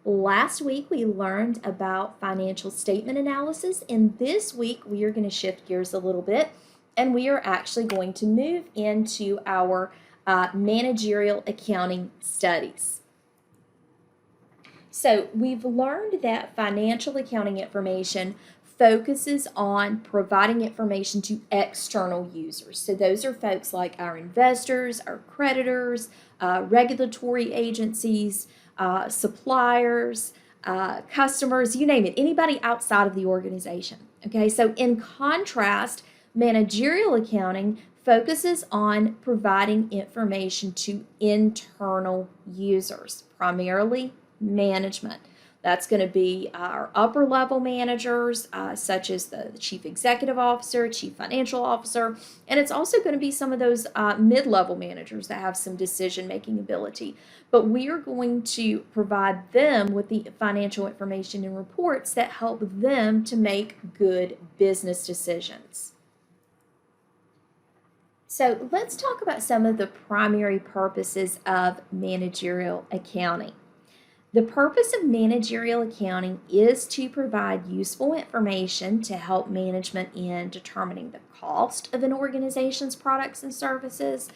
Last week we learned about financial statement analysis, and this week we are going to shift gears a little bit and we are actually going to move into our managerial accounting studies. So we've learned that financial accounting information focuses on providing information to external users. So those are folks like our investors, our creditors, regulatory agencies, suppliers, customers, you name it, anybody outside of the organization. Okay, so in contrast, managerial accounting focuses on providing information to internal users, primarily management. That's going to be our upper level managers, such as the chief executive officer, chief financial officer, and it's also going to be some of those mid-level managers that have some decision-making ability. But we are going to provide them with the financial information and reports that help them to make good business decisions. So let's talk about some of the primary purposes of managerial accounting. The purpose of managerial accounting is to provide useful information to help management in determining the cost of an organization's products and services,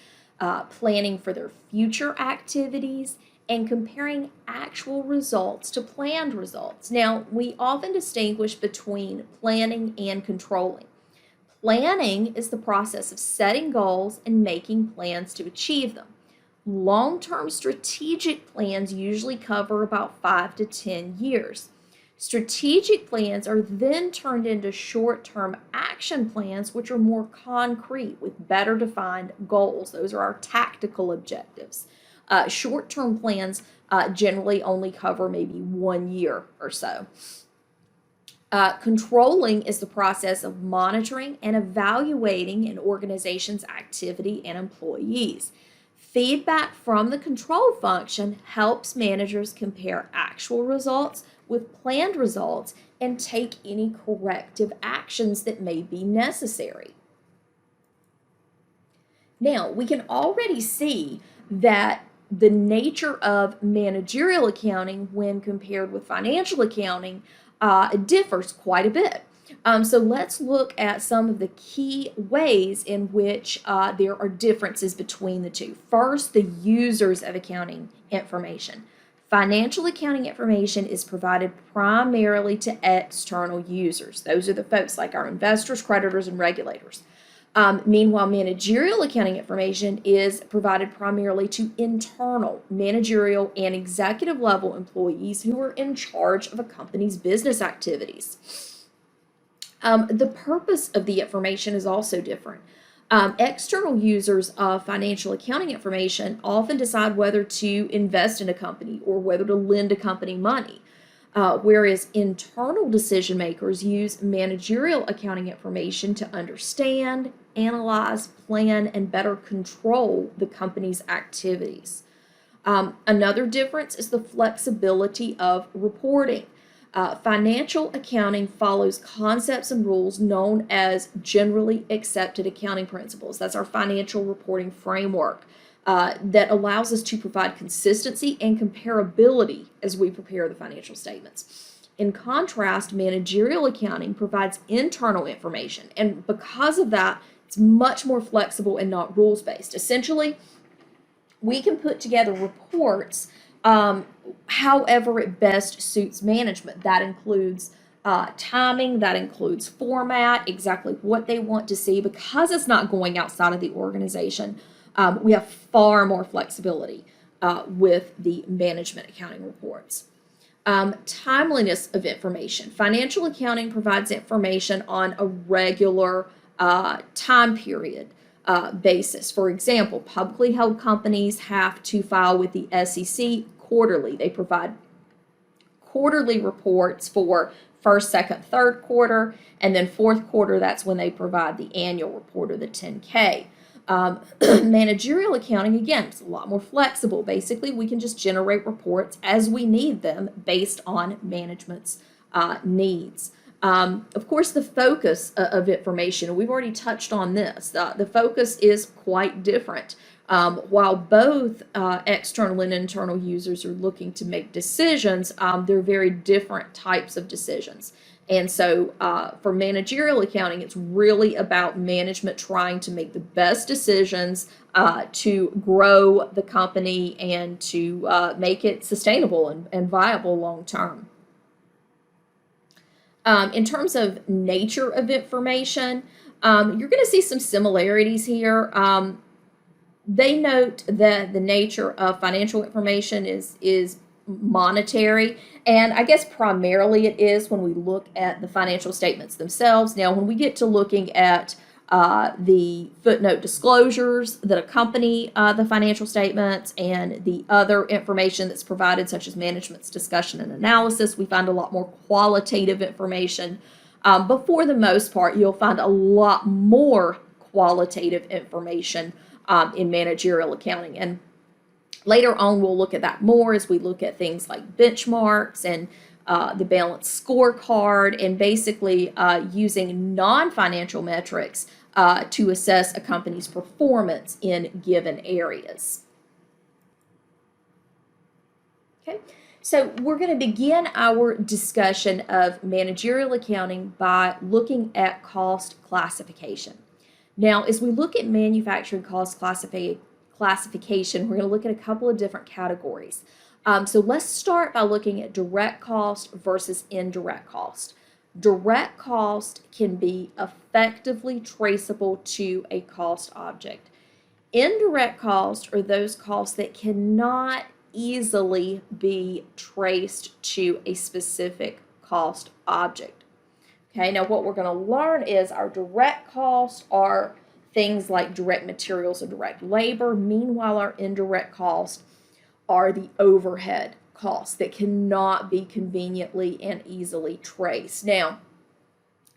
planning for their future activities, and comparing actual results to planned results. Now, we often distinguish between planning and controlling. Planning is the process of setting goals and making plans to achieve them. Long-term strategic plans usually cover about 5 to 10 years. Strategic plans are then turned into short-term action plans, which are more concrete with better defined goals. Those are our tactical objectives. Short-term plans generally only cover maybe 1 year or so. Controlling is the process of monitoring and evaluating an organization's activity and employees. Feedback from the control function helps managers compare actual results with planned results and take any corrective actions that may be necessary. Now, we can already see that the nature of managerial accounting when compared with financial accounting differs quite a bit. So let's look at some of the key ways in which there are differences between the two. First, the users of accounting information. Financial accounting information is provided primarily to external users. Those are the folks like our investors, creditors, and regulators. Meanwhile, managerial accounting information is provided primarily to internal, managerial, and executive level employees who are in charge of a company's business activities. The purpose of the information is also different. External users of financial accounting information often decide whether to invest in a company or whether to lend a company money, whereas internal decision makers use managerial accounting information to understand, analyze, plan, and better control the company's activities. Another difference is the flexibility of reporting. Financial accounting follows concepts and rules known as generally accepted accounting principles. That's our financial reporting framework that allows us to provide consistency and comparability as we prepare the financial statements. In contrast, managerial accounting provides internal information, and because of that, it's much more flexible and not rules-based. Essentially, we can put together reports however it best suits management. That includes timing, that includes format, exactly what they want to see. Because it's not going outside of the organization, we have far more flexibility with the management accounting reports. Timeliness of information. Financial accounting provides information on a regular time period basis. For example, publicly held companies have to file with the SEC quarterly. They provide quarterly reports for first, second, third quarter, and then fourth quarter, that's when they provide the annual report or the 10K. Managerial accounting, again, is a lot more flexible. Basically, we can just generate reports as we need them based on management's needs. Of course, the focus of information, we've already touched on this, the focus is quite different. While both external and internal users are looking to make decisions, they're very different types of decisions. And so for managerial accounting, it's really about management trying to make the best decisions to grow the company and to make it sustainable and viable long term. In terms of nature of information, you're going to see some similarities here. They note that the nature of financial information is monetary, and I guess primarily it is when we look at the financial statements themselves. Now, when we get to looking at the footnote disclosures that accompany the financial statements and the other information that's provided, such as management's discussion and analysis, we find a lot more qualitative information. But for the most part, you'll find a lot more qualitative information in managerial accounting. And later on, we'll look at that more as we look at things like benchmarks and the balanced scorecard, and basically using non-financial metrics to assess a company's performance in given areas. Okay, so we're going to begin our discussion of managerial accounting by looking at cost classification. Now, as we look at manufacturing cost classification, we're going to look at a couple of different categories. So let's start by looking at direct cost versus indirect cost. Direct cost can be effectively traceable to a cost object. Indirect costs are those costs that cannot easily be traced to a specific cost object. Okay, now what we're going to learn is our direct costs are things like direct materials and direct labor. Meanwhile, our indirect costs are the overhead costs that cannot be conveniently and easily traced. Now,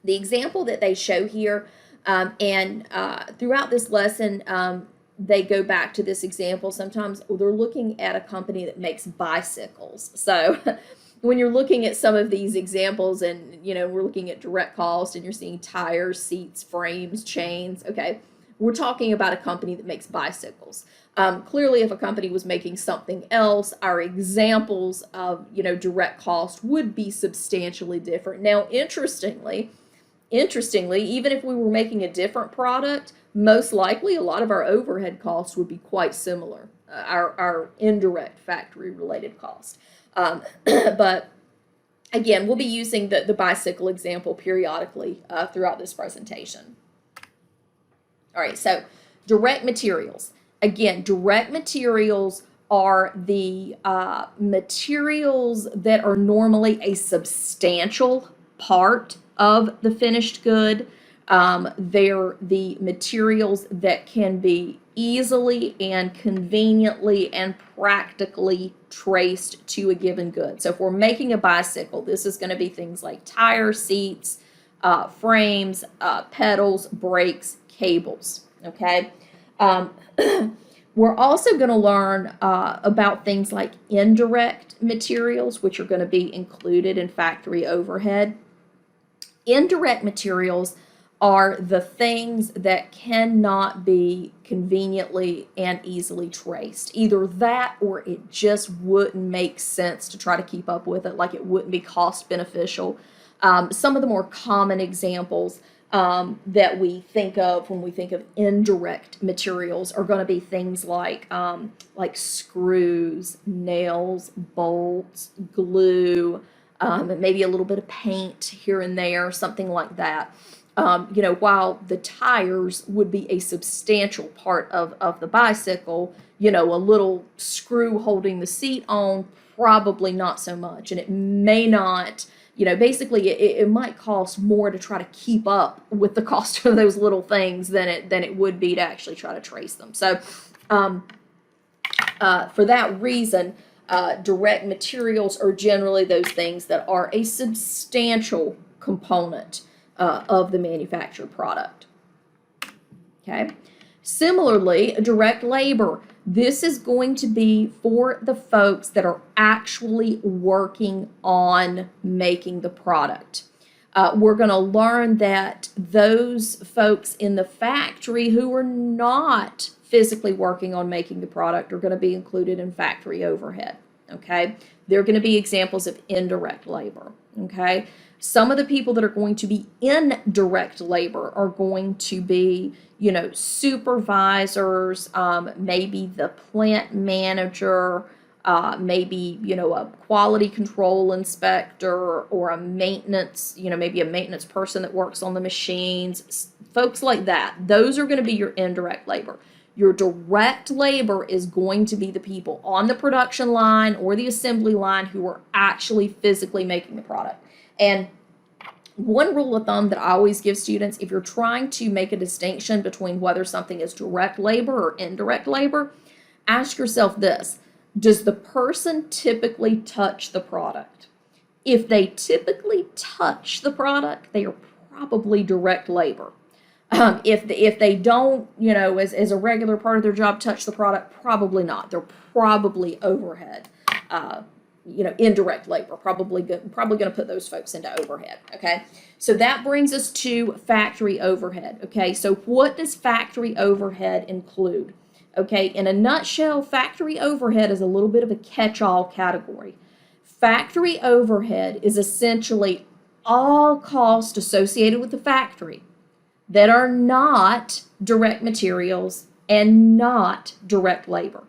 the example that they show here, and throughout this lesson, they go back to this example. Sometimes they're looking at a company that makes bicycles. So when you're looking at some of these examples and, we're looking at direct cost and you're seeing tires, seats, frames, chains, okay, we're talking about a company that makes bicycles. Clearly, if a company was making something else, our examples of, direct cost would be substantially different. Now, interestingly, even if we were making a different product, most likely a lot of our overhead costs would be quite similar, our indirect factory-related costs. But again, we'll be using the bicycle example periodically throughout this presentation. All right, so direct materials. Again, direct materials are the materials that are normally a substantial part of the finished good. They're the materials that can be easily and conveniently and practically traced to a given good. So if we're making a bicycle, this is going to be things like tire, seats, frames, pedals, brakes, cables, okay? We're also going to learn about things like indirect materials, which are going to be included in factory overhead. Indirect materials are the things that cannot be conveniently and easily traced. Either that or it just wouldn't make sense to try to keep up with it, like it wouldn't be cost beneficial. Some of the more common examples that we think of when we think of indirect materials are going to be things like screws, nails, bolts, glue, maybe a little bit of paint here and there, something like that. While the tires would be a substantial part of the bicycle, a little screw holding the seat on, probably not so much. And it may not, basically it might cost more to try to keep up with the cost of those little things than it would be to actually try to trace them. So for that reason, direct materials are generally those things that are a substantial component of the manufactured product. Okay. Similarly, direct labor. This is going to be for the folks that are actually working on making the product. We're going to learn that those folks in the factory who are not physically working on making the product are going to be included in factory overhead, okay? They're going to be examples of indirect labor, okay? Some of the people that are going to be in direct labor are going to be, you know, supervisors, maybe the plant manager, maybe, you know, a quality control inspector or a maintenance, you know, maybe a maintenance person that works on the machines, folks like that. Those are going to be your indirect labor. Your direct labor is going to be the people on the production line or the assembly line who are actually physically making the product. And one rule of thumb that I always give students, if you're trying to make a distinction between whether something is direct labor or indirect labor, ask yourself this: does the person typically touch the product? If they typically touch the product, they are probably direct labor. If they don't, you know, as a regular part of their job, touch the product, probably not. They're probably overhead, you know, indirect labor. Probably going to put those folks into overhead. Okay, so that brings us to factory overhead. Okay, so what does factory overhead include? Okay, in a nutshell, factory overhead is a little bit of a catch-all category. Factory overhead is essentially all costs associated with the factory that are not direct materials and not direct labor.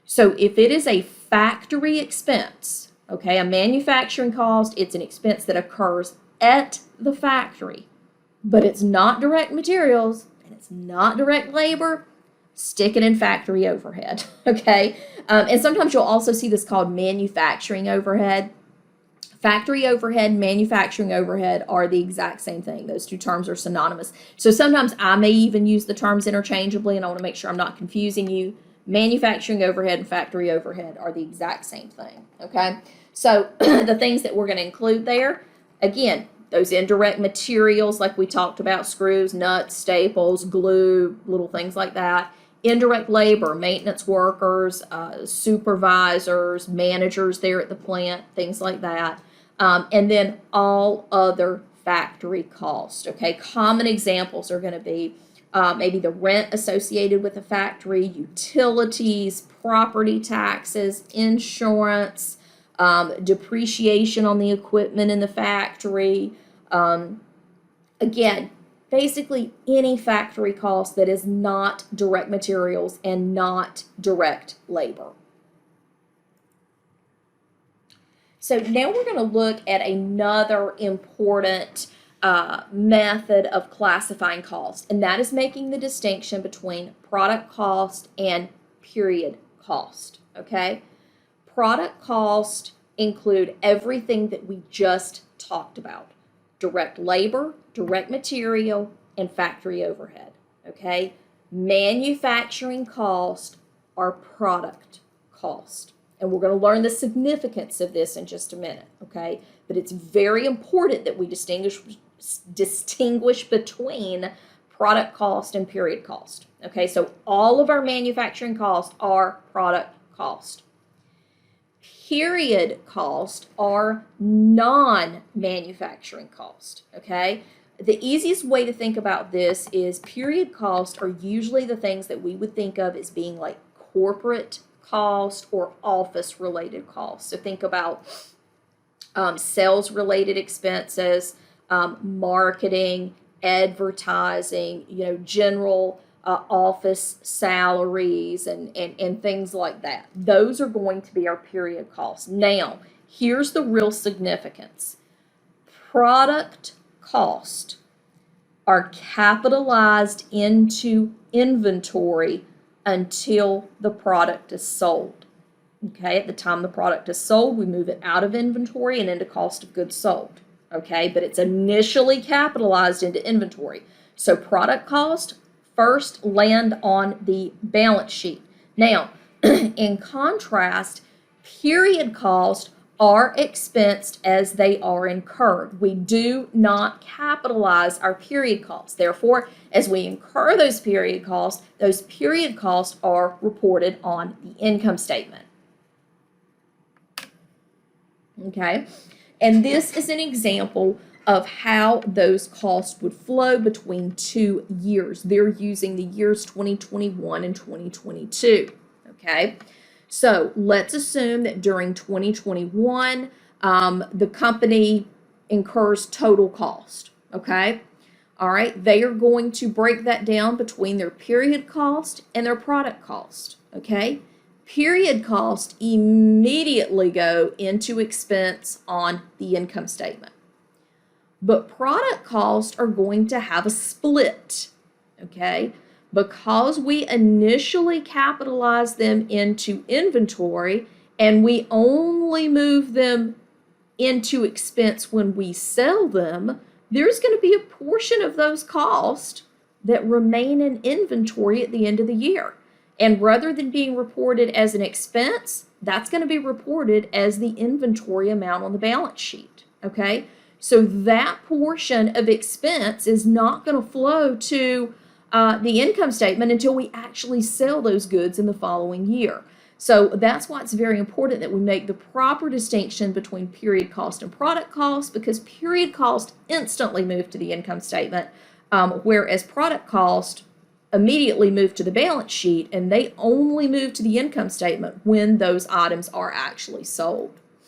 So if it is a factory expense, okay, a manufacturing cost, it's an expense that occurs at the factory, but it's not direct materials and it's not direct labor, stick it in factory overhead, okay? And sometimes you'll also see this called manufacturing overhead. Factory overhead and manufacturing overhead are the exact same thing. Those two terms are synonymous. So sometimes I may even use the terms interchangeably, and I want to make sure I'm not confusing you. Manufacturing overhead and factory overhead are the exact same thing, okay? So the things that we're going to include there, again, those indirect materials like we talked about, screws, nuts, staples, glue, little things like that. Indirect labor, maintenance workers, supervisors, managers there at the plant, things like that. And then all other factory costs, okay? Common examples are going to be maybe the rent associated with the factory, utilities, property taxes, insurance, depreciation on the equipment in the factory. Again, basically any factory cost that is not direct materials and not direct labor. So now we're going to look at another important method of classifying cost, and that is making the distinction between product cost and period cost, okay? Product cost include everything that we just talked about: direct labor, direct material, and factory overhead, okay? Manufacturing cost are product cost. And we're going to learn the significance of this in just a minute, okay? But it's very important that we distinguish between product cost and period cost, okay? So all of our manufacturing costs are product cost. Period cost are non-manufacturing cost, okay? The easiest way to think about this is period costs are usually the things that we would think of as being like corporate cost or office related costs. So think about sales related expenses, marketing, advertising, you know, general office salaries and things like that. Those are going to be our period costs. Now, here's the real significance. Product cost are capitalized into inventory until the product is sold. Okay, at the time the product is sold, we move it out of inventory and into cost of goods sold. Okay, but it's initially capitalized into inventory. So product cost first land on the balance sheet. Now, in contrast, period cost are expensed as they are incurred. We do not capitalize our period costs. Therefore, as we incur those period costs are reported on the income statement. Okay? And this is an example of how those costs would flow between 2 years. They're using the years 2021 and 2022, okay? So let's assume that during 2021, the company incurs total cost, okay? All right, they are going to break that down between their period cost and their product cost, okay? Period cost immediately go into expense on the income statement. But product costs are going to have a split, okay? Because we initially capitalize them into inventory and we only move them into expense when we sell them, there's going to be a portion of those costs that remain in inventory at the end of the year. And rather than being reported as an expense, that's going to be reported as the inventory amount on the balance sheet, okay? So that portion of expense is not going to flow to the income statement until we actually sell those goods in the following year. So that's why it's very important that we make the proper distinction between period cost and product cost, because period cost instantly move to the income statement, whereas product cost immediately move to the balance sheet, and they only move to the income statement when those items are actually sold.